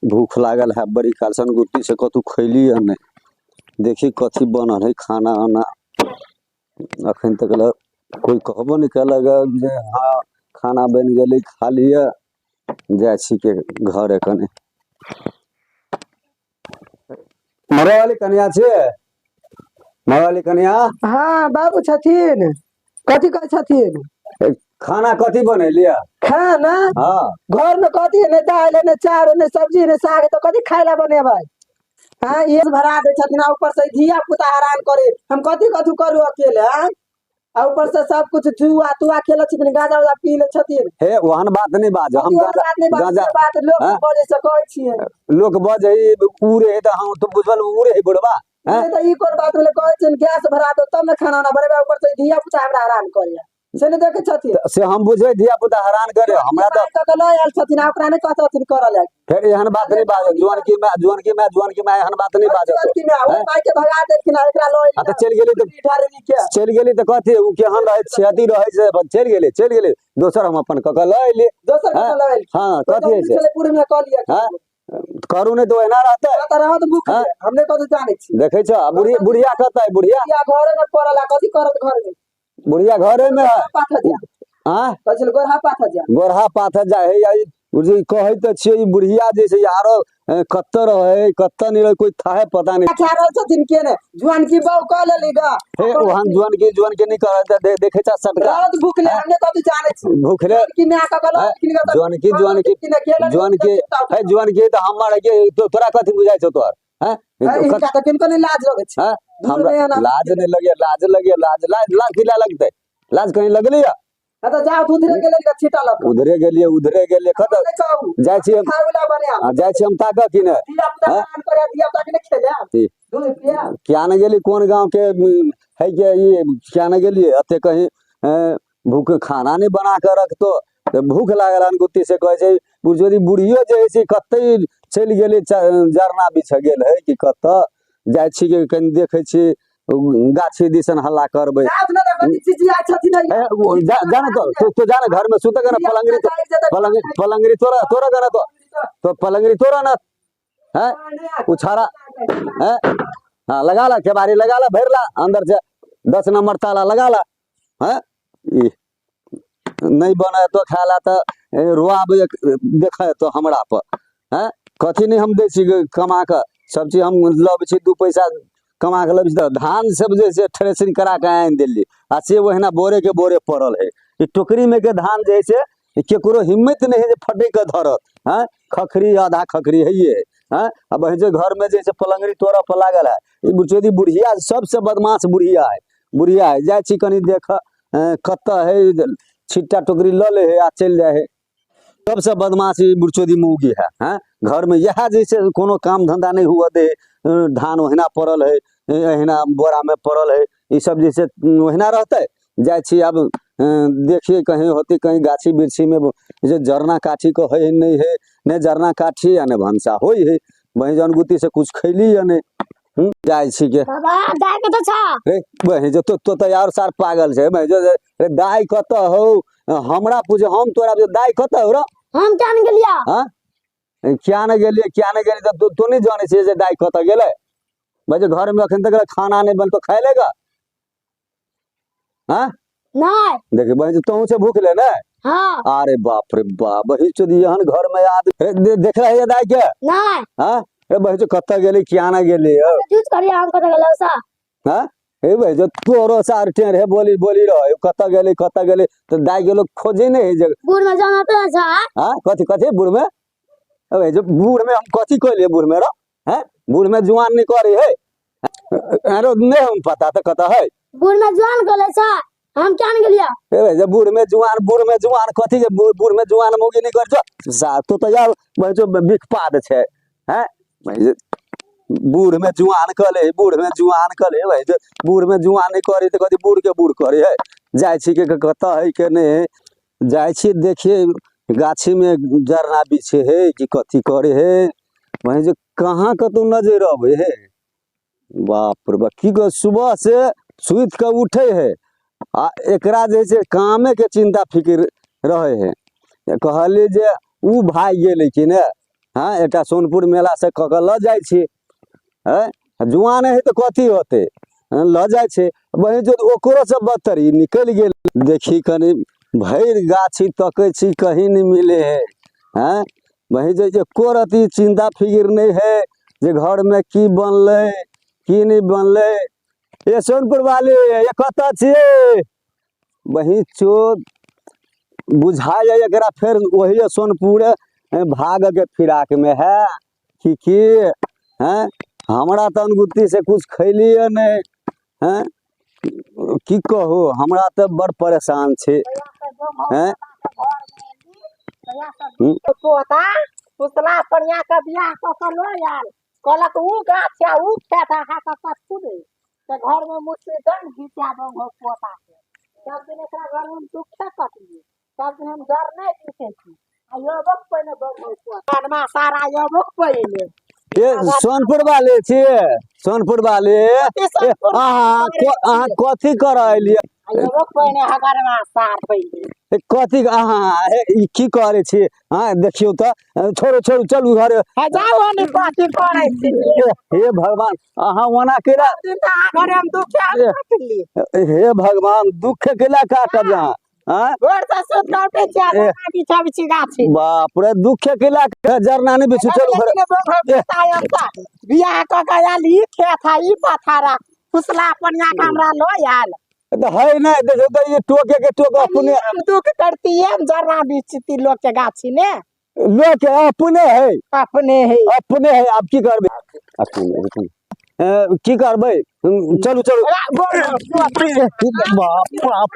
भूख लागल है बड़ी कालसन गुत्ती से कतू खैली है नहीं देखी कथी बनल है खाना आना अखन तक कोई कहबो नहीं कलक जे हाँ खाना बन गए खा लिया जाए छी के घर कने मरे वाली कन्या छे मरे वाली कन्या हाँ बाबू छथिन कथी कहै छथिन खाना कथी बनेलिया खाना हाँ घर में कथी है दाल है चार है सब्जी है साग तो कथी खाए ला बनेबै हाँ ये भरा दे छथिन ऊपर से धिया पुता हैरान करे हम कथी कथू करू अकेले आ ऊपर से सब कुछ जुआ तुआ खेल छथिन गाजा उजा पी ले छथिन हे वहन बात नहीं बाज हम गाजा बात लोग बजे से कहै छियै लोग बजे उड़े है तो हम तो बुझल उड़े है बुढ़वा तो ई कोन बात बोले कहै छिन गैस भरा दो तब में खाना ना बनेबै ऊपर से धिया पुता हमरा हैरान करे से नहीं देखे छथिन से हम बुझे धिया पुता हैरान करे हमरा तो ल आयल छथिन ओकरा नहीं कहथिन करल है फिर एहन बात नहीं बाज जुआन की मैं एहन बात नहीं बाज कि मैं ओ पाई के भगा देलखिन एकरा ल आ तो चल गेली तो कथी उ केहन रहे छेती रहे से चल गेली दोसर हम अपन कक ल एली दोसर कक ल एली हां कथी है चले पूरे में क लिया हां करू नहीं तो एना रहता है तो रहत भूख हमने कथि जाने छी देखे छ बुढ़िया कहता है बुढ़िया घर में पड़ला कथी करत घर में बुढ़िया घरे में है हां कचल गोरहा पाथ जा है बुझी कहै त छियै ई बुढ़िया जैसे यारो कत्तर है कत्तर नहीं कोई था है पता नहीं क्या रहल छथिन के ने जुआन की बाऊ क लेली ग हे ओहन जुआन के नहीं करत देखे छ सटका रात भूखले हमने कथि जाने छी भूखले कि मैं का गल जुआन है जुआन के त हमर के तोरा कथि बुझाय छ तोर हैं इनका त किनको नहीं लाज लगे छ हमरा लाज नहीं लगे लाज किला लगते लाज कहीं लगली है तो जाओ उधरे गेलिए खत जाय छी हम ताका कि ने क्या न गेली कोन गांव के है के ये क्या न गेली अते कहीं भूख खाना नहीं बना के रख तो भूख लागल गुत्ती से कहे छै बुझोरी बुढ़ियो जे छै कतै चल गेले जरना बिछ गेल है कि कत जाय छी के कहीं देखे छी गाछी दिसन हल्ला करबे जाने तो जाने घर में सुत गना पलंगरी तोरा गना तो पलंगरी तोरा ना है उछारा है हाँ लगा ला केबारी लगा ला भरला अंदर से 10 नंबर ताला लगा ला है नहीं बने तो खाला तो रुआब देखे तो हमरा पर है कथी नहीं हम दे छी कमा के सब चीज हम लब छी 2 पैसा कमा के लब छी धान सब जैसे थ्रेसिंग करा के आन दिल्ली आ से वहना बोरे के बोरे पड़ल है ई टोकरी में के धान जैसे केकरो हिम्मत नहीं है जे फटे के धरत है खखरी आधा खखरी है ये है अब जे घर में जैसे पलंगरी तोरा पर लागल है ई बुचोदी बुढ़िया सबसे बदमाश बुढ़िया है जाय छी कनी देख कत है छिट्टा टोकरी ल ले है आ चल जाए है सबसे बदमाशी बुढ़चोदी मुगी है हैं घर में यह जैसे कोनो काम धंधा नहीं हुआ दे धान वहना पड़ल है अहिना बोरा में पड़ल है ये सब जैसे वहना रहते जाय छी अब देखिए कहीं होती कहीं गाछी बिरछी में जो जरना काठी को है नहीं है ने जरना काठी या ने भंसा होई है वही जन गुती से कुछ खैली या नहीं जाय छी के बाबा दाई कत छ रे वही जो तो यार सार पागल छे मैं जो रे दाई कत हो हमरा पूछे हम तोरा दाई कत हो रे हम क्या न गेलिया हां क्या न गेली तो तू नहीं जाने छे जे दाई कत गेले भाई घर में अखन तक खाना नहीं बन तो खाए लेगा हां नहीं देखे भाई तो से भूख ले ना हां अरे बाप रे बाप वही चोदी यहन घर में याद देख रहा है दाई के नहीं हां ए भाई जो कत गेली क्या न गेली जूस करिया हम कत गेलो सा हां ए भाई जो तोरो सार टेर है बोली रहो कत गेली तो दाई गेलो खोजे नहीं जगह बूढ़ में जाना तो जा हां कथी बूढ़ में ए जो बूढ़ में हम कथी कहलिए बूढ़ में रो हैं बूढ़ में जुआन नहीं करे है अरे नहीं हम पता तो कत है बूढ़ में जुआन गले सा हम क्या न गेलिया ए भाई जो बूढ़ में जुआन कथी के बूढ़ में जुआन मोगी नहीं कर जो सा तो यार भाई जो बिखपाद छे हैं भाई बूढ़ में जुआन कले भाई जो बूढ़ में जुआन नहीं करे तो कथी बूढ़ के बूढ़ करे है जाय छी के कत है के नहीं जाय छी देखिए गाछी में जरना बिछे है कि कथी करे है वही जो कहाँ का तो नजर आवे है बाप रे बाप की सुबह से सुइत के उठे है आ एकरा जैसे कामे के चिंता फिक्र रहे है कहले जे ऊ भाग गेले कि ने हाँ एकटा सोनपुर मेला से कऽ के लऽ जाइ छी हैं जुआन है तो कथी होते हाँ, लऽ जाइ छै वही जो ओकरो से बदतर ई निकलि गेल देखी कनी भरि गाछी तकै छी कहीं नहीं मिले है हैं वही जो एको रती चिंता फिक्र नहीं है जे घर में की बनले की नहीं बनले ये सोनपुर वाले ये कतऽ छियै वही चोर बुझा जाए एकरा फिर वही सोनपुर भाग के फिराक में है कि हैं हमरा तो अनगुत्ती से कुछ खैलिए नहीं हैं की कहो हमरा तो बड़ परेशान छे हैं पोता पुतला पनिया के बियाह क के लो आयल कहलक ऊ गाछ या ऊ खेत हा का कथु दे ते घर में मुझसे दन घिचा दो हो पोता के सब दिन एकरा घर में दुख कटली सब दिन हम डर नहीं दिखे छी आ यो बक पने बक हो पोता मा सारा यो बक पने ये सोनपुर वाले छिए सोनपुर वाले अहाँ कथी कर एलिए यो बक पने हगर मा सार पने कथी अहाँ ई की करे छी हाँ देखियो तो छोड़ो छोड़ो चलू घर है जाओ ने कथी करे छी हे भगवान अहाँ वना केला दिन घर हम दुख कटली हे भगवान दुख केला काटब जहाँ हाँ घर से सुत उठे छी आ बिछा बिछी गाछी बाप रे दुख केला जरना नहीं बिछु चलू घर बियाह क के आयल ई खेत है ई पथारा फुसला पनिया हमरा लो आयल तो है नहीं देखो तो ये टोके के टोके अपने हम दुख करती है जरा बिछती लोग के गाछी ने लोग अपने है अपने है आप की करबे की करबे चलू चलू बाप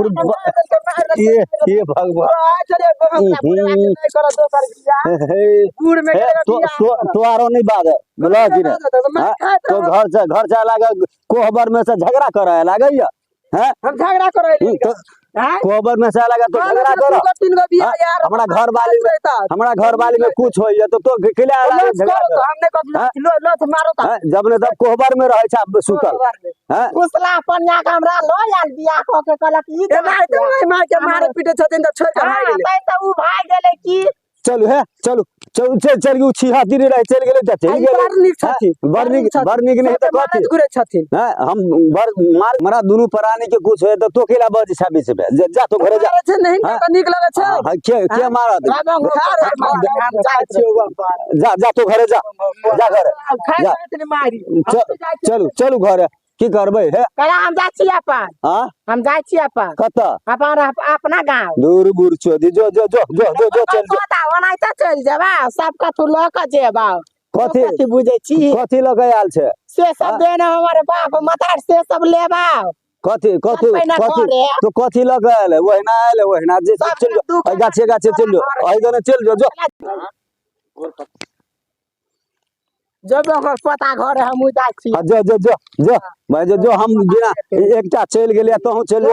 रे बाप ये भगवान तोरो नहीं बात बोला कि तो घर से लागे कोहबर में से झगड़ा करे लागे हैं हम झगड़ा करे कोहबर में से लगा तो झगड़ा करो हमारा घर वाली में कुछ हो तो किला जब ने तब कोहबर में रहे छ सुतल हैं फुसला पनिया के हमरा लो आयल बियाह क के कहलक ई मार के मारे पीटे छथिन त छोड़ के भाग गेले त ऊ भाग गेले की चलू है चलू चल गई छिहा तीरे रहे चल गेले त चल गेले बड़ निक नहीं त कथी घुरे छथिन हैं हम मार मरा दोनों प्राणी के कुछ है तो केला बज छाबी से जा तो घरे जा छे नहीं त निक लगे छे हाँ, के मारत जा तो घरे जा घर चलू चलू घर की करबे है कला हम जा छी अपन हां हम जा छी अपन कत अपन अपना गांव दूर बुर चोदी जो चल पता होना त चल जेबा सब कथु ल के जेबा कथी बुझे छी कथी लगे आयल छे से सब देना हमारे बाप मतार से सब लेबा कथी तो कथी लगे आयल वही ना जे चल गाछे चल जो आई दने चल जो जब ओकर पता घर हम जाय छी जो भाई जो हम बिना एकटा चल गेलिया तो हम चल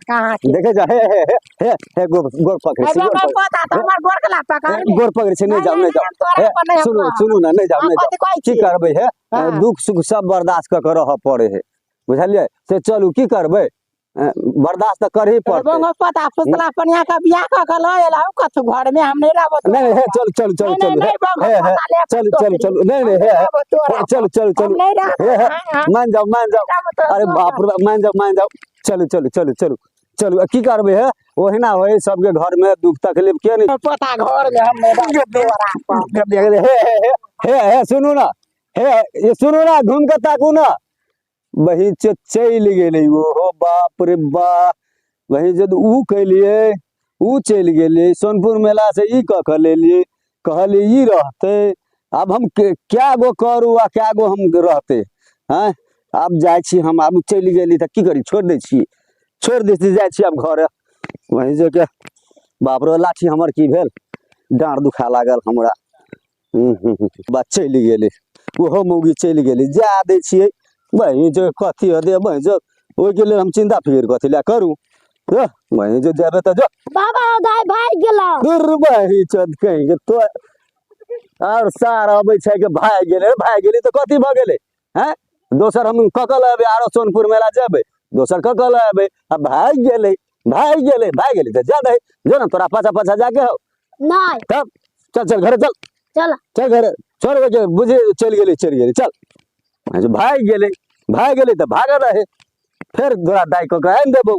कहां देखे जा हे गोर पकड़े छी पता त हमर गोर कला पकड़ गोर पकड़े छी नहीं जाओ सुनो ना नहीं जाओ की करबे है दुख सुख सब बर्दाश्त क के रह पड़े है बुझलिए से चलू की करबे बर्दाश्त कर ही पड़ते पता फुसला पनिया का बियाह क के ल एला कथ घर में हम नहीं रहब नहीं है चल नहीं है चल मान जाओ अरे बाप रे मान जाओ चलो की करबे है वही ना होए सबके घर में दुख तकलीफ के नहीं पता घर में हम हे सुनो ना घूम के ताकू ना वही चल गेले हो बाप रे बाप वही जब ऊ कैलिए ऊ चल गेले सोनपुर मेला से ई कह लेलिए कहले ई रहते अब हम क्या गो करू आ क्या गो हम रहते हैं अब जाय छी हम अब चल गेली त की करी छोड़ दै जाय छी अब घर वही जो के बाप रे लाठी हमर की भेल डाँड़ दुखा लागल हमरा बात चल गेले ओहो मौगी चल गेली जा दै छियै भाई जो कथी दे भाई जो ओइ के लिए हम चिंता फिर कथी ला करू भाई जो जाबे त जो बाबा दाई भाग गेला दूर भाई चद कहीं तो और सार अबै छै के भाग गेले तो कथी भ गेले हैं दोसर हम ककल अबे आरो सोनपुर मेला जेबे दोसर ककल अबे अब भाग गेले त जा दे जो ना तोरा पाछा जाके हो नहीं तब चल घर चल चल चल घर छोड़ के बुझे चल गेली चल भाग गेले तो भाग रहे फिर दोरा दाई को आन देबो